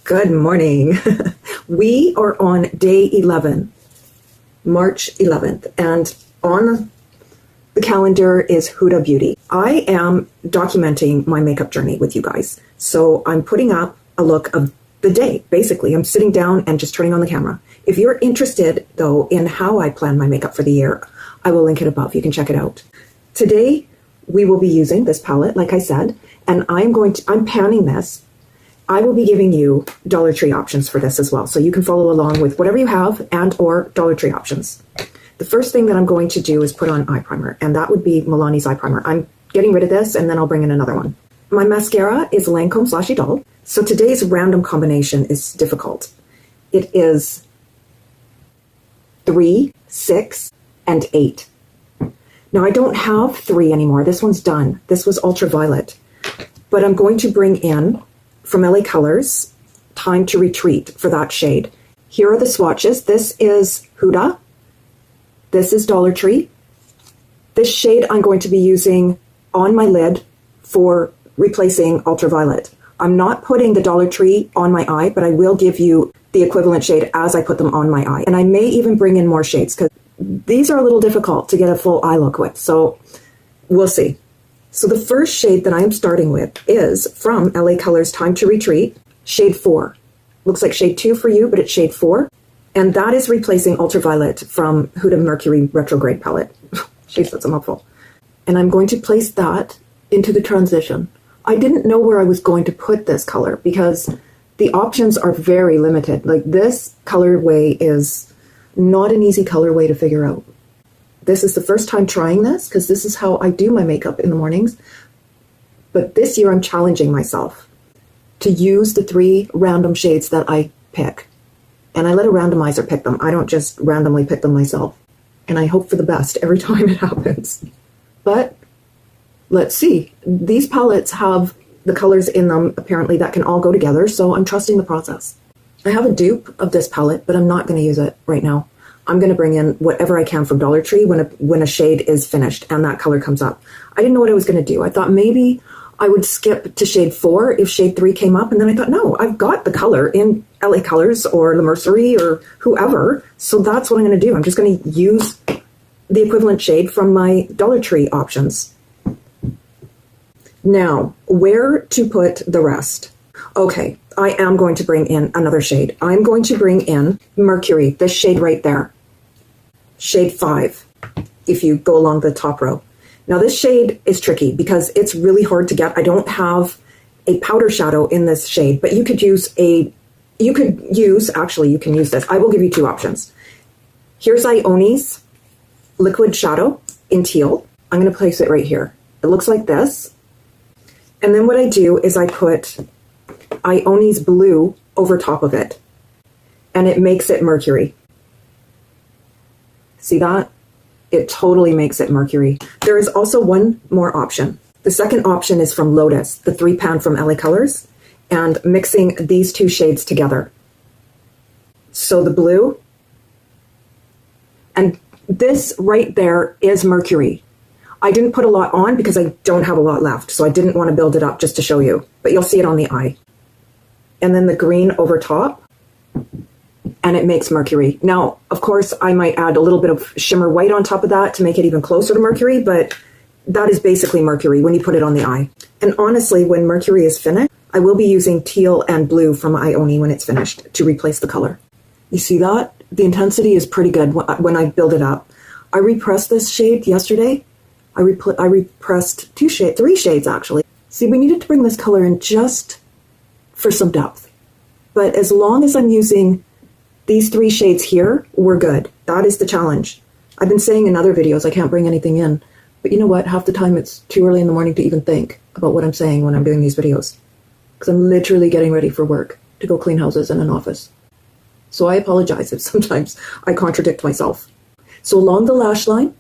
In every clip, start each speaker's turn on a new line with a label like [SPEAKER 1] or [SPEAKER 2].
[SPEAKER 1] Good morning. We are on day 11, March 11th, and on the calendar is Huda Beauty. I am documenting my makeup journey with you guys. So I'm putting up a look of the day. Basically, I'm sitting down and just turning on the camera. If you're interested, though, in how I plan my makeup for the year, I will link it above. You can check it out. Today, we will be using this palette, like I said, and I'm panning this. I will be giving you Dollar Tree options for this as well. So you can follow along with whatever you have and or Dollar Tree options. The first thing that I'm going to do is put on eye primer, and that would be Milani's eye primer. I'm getting rid of this, and then I'll bring in another one. My mascara is Lancome Slash Idol. So today's random combination is difficult. It is 3, 6, and 8. Now I don't have 3 anymore. This one's done. This was ultraviolet. But I'm going to bring in, from LA Colors, Time to Retreat for that shade. Here are the swatches. This is Huda. This is Dollar Tree. This shade I'm going to be using on my lid for replacing ultraviolet. I'm not putting the Dollar Tree on my eye, but I will give you the equivalent shade as I put them on my eye. And I may even bring in more shades because these are a little difficult to get a full eye look with. So we'll see. So the first shade that I am starting with is from LA Colors Time to Retreat, shade 4. Looks like shade 2 for you, but it's shade 4. And that is replacing ultraviolet from Huda Mercury Retrograde palette. Jeez, that's a mouthful. And I'm going to place that into the transition. I didn't know where I was going to put this color because the options are very limited. Like this colorway is not an easy colorway to figure out. This is the first time trying this because this is how I do my makeup in the mornings. But this year I'm challenging myself to use the 3 random shades that I pick. And I let a randomizer pick them. I don't just randomly pick them myself. And I hope for the best every time it happens. But let's see. These palettes have the colors in them apparently that can all go together. So I'm trusting the process. I have a dupe of this palette, but I'm not going to use it right now. I'm going to bring in whatever I can from Dollar Tree when a shade is finished and that color comes up. I didn't know what I was going to do. I thought maybe I would skip to shade 4 if shade 3 came up. And then I thought, no, I've got the color in LA Colors or Mercury or whoever. So that's what I'm going to do. I'm just going to use the equivalent shade from my Dollar Tree options. Now, where to put the rest? Okay, I am going to bring in another shade. I'm going to bring in Mercury, this shade right there. Shade 5, if you go along the top row. Now this shade is tricky because it's really hard to get. I don't have a powder shadow in this shade, but you can use this. I will give you 2 options. Here's Ioni's liquid shadow in teal. I'm going to place it right here. It looks like this. And then what I do is I put Ioni's blue over top of it. And it makes it Mercury. See that? It totally makes it Mercury. There is also one more option. The second option is from Lotus, the 3-pan from LA Colors, and mixing these 2 shades together. So the blue, and this right there is Mercury. I didn't put a lot on because I don't have a lot left, so I didn't want to build it up just to show you, but you'll see it on the eye. And then the green over top, and it makes Mercury. Now, of course, I might add a little bit of shimmer white on top of that to make it even closer to Mercury, but that is basically Mercury when you put it on the eye. And honestly, when Mercury is finished, I will be using teal and blue from Ioni when it's finished to replace the color. You see that? The intensity is pretty good when I build it up. I repressed this shade yesterday. I repressed 3 shades actually. See, we needed to bring this color in just for some depth. But as long as I'm using these 3 shades here, we're good. That is the challenge. I've been saying in other videos I can't bring anything in. But you know what? Half the time it's too early in the morning to even think about what I'm saying when I'm doing these videos. Because I'm literally getting ready for work to go clean houses in an office. So I apologize if sometimes I contradict myself. So along the lash line,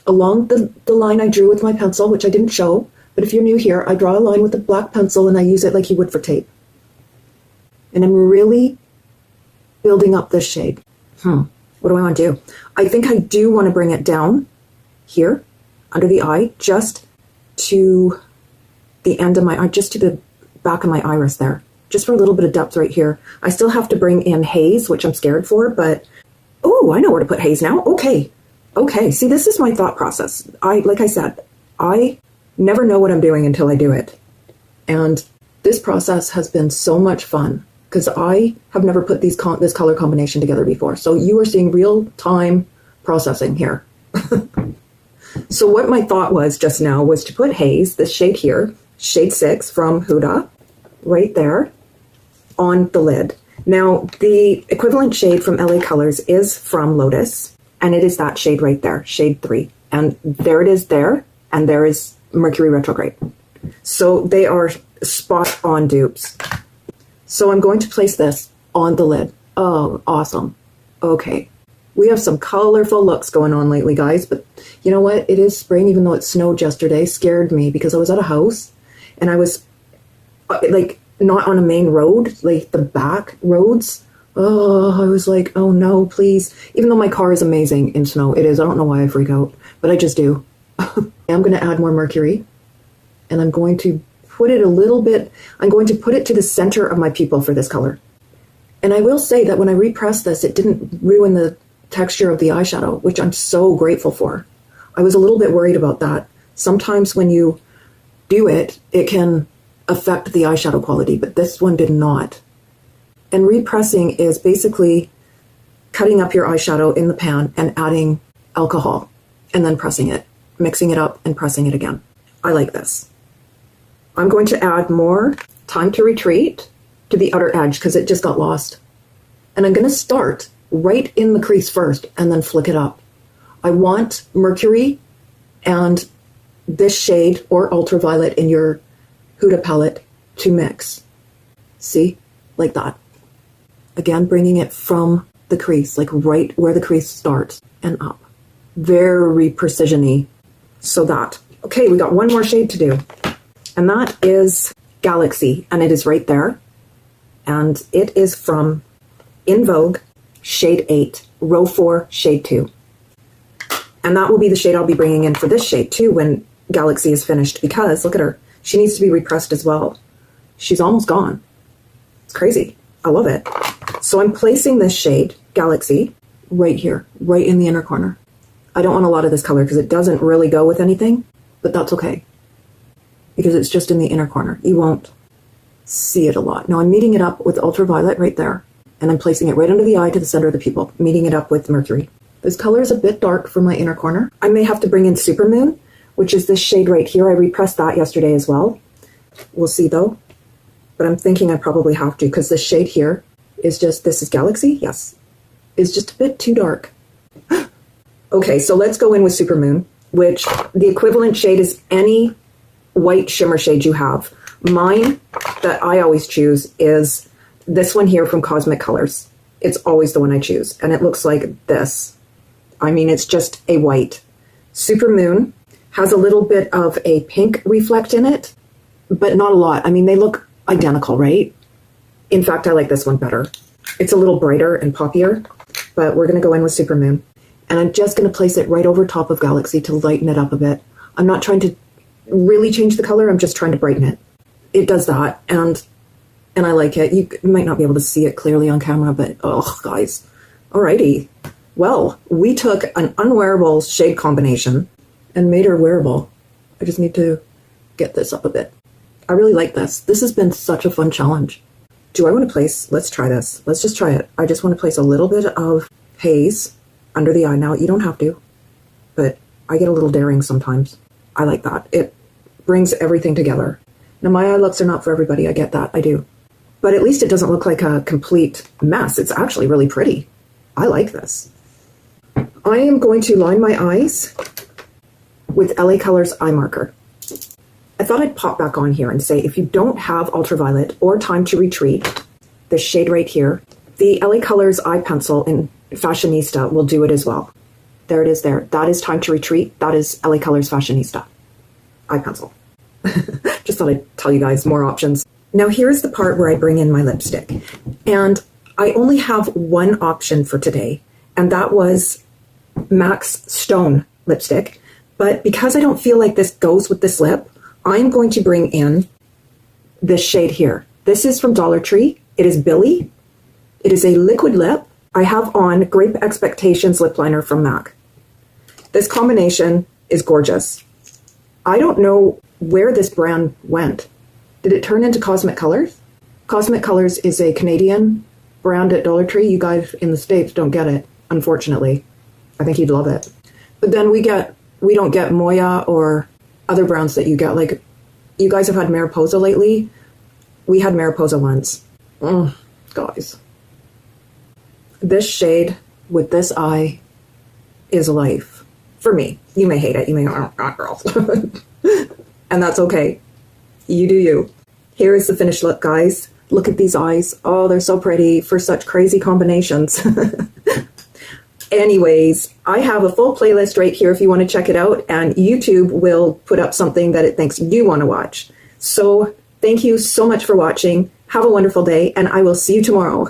[SPEAKER 1] along the line I drew with my pencil, which I didn't show, but if you're new here, I draw a line with a black pencil and I use it like you would for tape. And I'm really building up this shade. What do I want to do? I think I do want to bring it down here under the eye, just to the end of my eye, just to the back of my iris there. just for a little bit of depth right here. I still have to bring in haze, which I'm scared for, but, oh, I know where to put haze now. Okay. Okay. See, this is my thought process. Like I said, I never know what I'm doing until I do it. And this process has been so much fun because I have never put this color combination together before. So you are seeing real time processing here. So what my thought was just now was to put haze, this shade here, shade 6 from Huda, right there on the lid. Now, the equivalent shade from LA Colors is from Lotus, and it is that shade right there, shade 3. And there it is there, and there is Mercury Retrograde. So they are spot on dupes. So I'm going to place this on the lid. Oh, awesome. Okay. We have some colorful looks going on lately, guys, but you know what? It is spring, even though it snowed yesterday. Scared me because I was at a house and I was like not on a main road, like the back roads. Oh, I was like, oh no, please. Even though my car is amazing in snow, it is. I don't know why I freak out, but I just do. I'm going to add more Mercury and I'm going to put it a little bit, I'm going to put it to the center of my pupil for this color. And I will say that when I repressed this, it didn't ruin the texture of the eyeshadow, which I'm so grateful for. I was a little bit worried about that. Sometimes when you do it, it can affect the eyeshadow quality, but this one did not. And repressing is basically cutting up your eyeshadow in the pan and adding alcohol and then pressing it, mixing it up and pressing it again. I like this. I'm going to add more Time to Retreat to the outer edge because it just got lost. And I'm going to start right in the crease first and then flick it up. I want Mercury and this shade or ultraviolet in your Huda palette to mix. See? Like that. Again, bringing it from the crease, like right where the crease starts and up. Very precision-y. So that. Okay, we got one more shade to do. And that is Galaxy, and it is right there. And it is from In Vogue, shade 8, row 4, shade 2. And that will be the shade I'll be bringing in for this shade too when Galaxy is finished, because look at her. She needs to be repressed as well. She's almost gone. It's crazy. I love it. So I'm placing this shade, Galaxy, right here, right in the inner corner. I don't want a lot of this color because it doesn't really go with anything, but that's okay. Because it's just in the inner corner. You won't see it a lot. Now I'm meeting it up with ultraviolet right there. And I'm placing it right under the eye to the center of the pupil, meeting it up with Mercury. This color is a bit dark for my inner corner. I may have to bring in Supermoon, which is this shade right here. I repressed that yesterday as well. We'll see though. But I'm thinking I probably have to because this shade here is just, this is Galaxy? Yes. Is just a bit too dark. Okay, so let's go in with Supermoon, which the equivalent shade is any white shimmer shade you have. Mine that I always choose is this one here from Cosmic Colors. It's always the one I choose. And it looks like this. I mean, it's just a white. Supermoon has a little bit of a pink reflect in it, but not a lot. I mean, they look identical, right? In fact, I like this one better. It's a little brighter and poppier, but we're going to go in with Supermoon. And I'm just going to place it right over top of Galaxy to lighten it up a bit. I'm not trying to really change the color. I'm just trying to brighten it. It does that. And I like it. You might not be able to see it clearly on camera, but oh, guys. Alrighty. Well, we took an unwearable shade combination and made her wearable. I just need to get this up a bit. I really like this. This has been such a fun challenge. Do I want to place, let's try this. Let's just try it. I just want to place a little bit of haze under the eye. Now, you don't have to, but I get a little daring sometimes. I like that. It brings everything together. Now, my eye looks are not for everybody. I get that. I do. But at least it doesn't look like a complete mess. It's actually really pretty. I like this. I am going to line my eyes with LA Colors eye marker. I thought I'd pop back on here and say, if you don't have ultraviolet or Time to Retreat, this shade right here, the LA Colors eye pencil in Fashionista will do it as well. There it is there. That is Time to Retreat. That is LA Colors Fashionista eye pencil. Just thought I'd tell you guys more options. Now here's the part where I bring in my lipstick. And I only have one option for today, and that was MAC's Stone lipstick. But because I don't feel like this goes with this lip, I'm going to bring in this shade here. This is from Dollar Tree. It is Billy. It is a liquid lip. I have on Grape Expectations lip liner from MAC. This combination is gorgeous. I don't know where this brand went. Did it turn into Cosmic Colors? Cosmic Colors is a Canadian brand at Dollar Tree. You guys in the States don't get it, unfortunately. I think you'd love it. But then we don't get Moya or other brands that you get. Like, you guys have had Mariposa lately. We had Mariposa once. Guys. This shade with this eye is life. For me. You may hate it. You may go, oh, girl. And that's okay. You do you. Here is the finished look, guys. Look at these eyes. Oh, they're so pretty for such crazy combinations. Anyways, I have a full playlist right here if you want to check it out, and YouTube will put up something that it thinks you want to watch. So thank you so much for watching. Have a wonderful day, and I will see you tomorrow.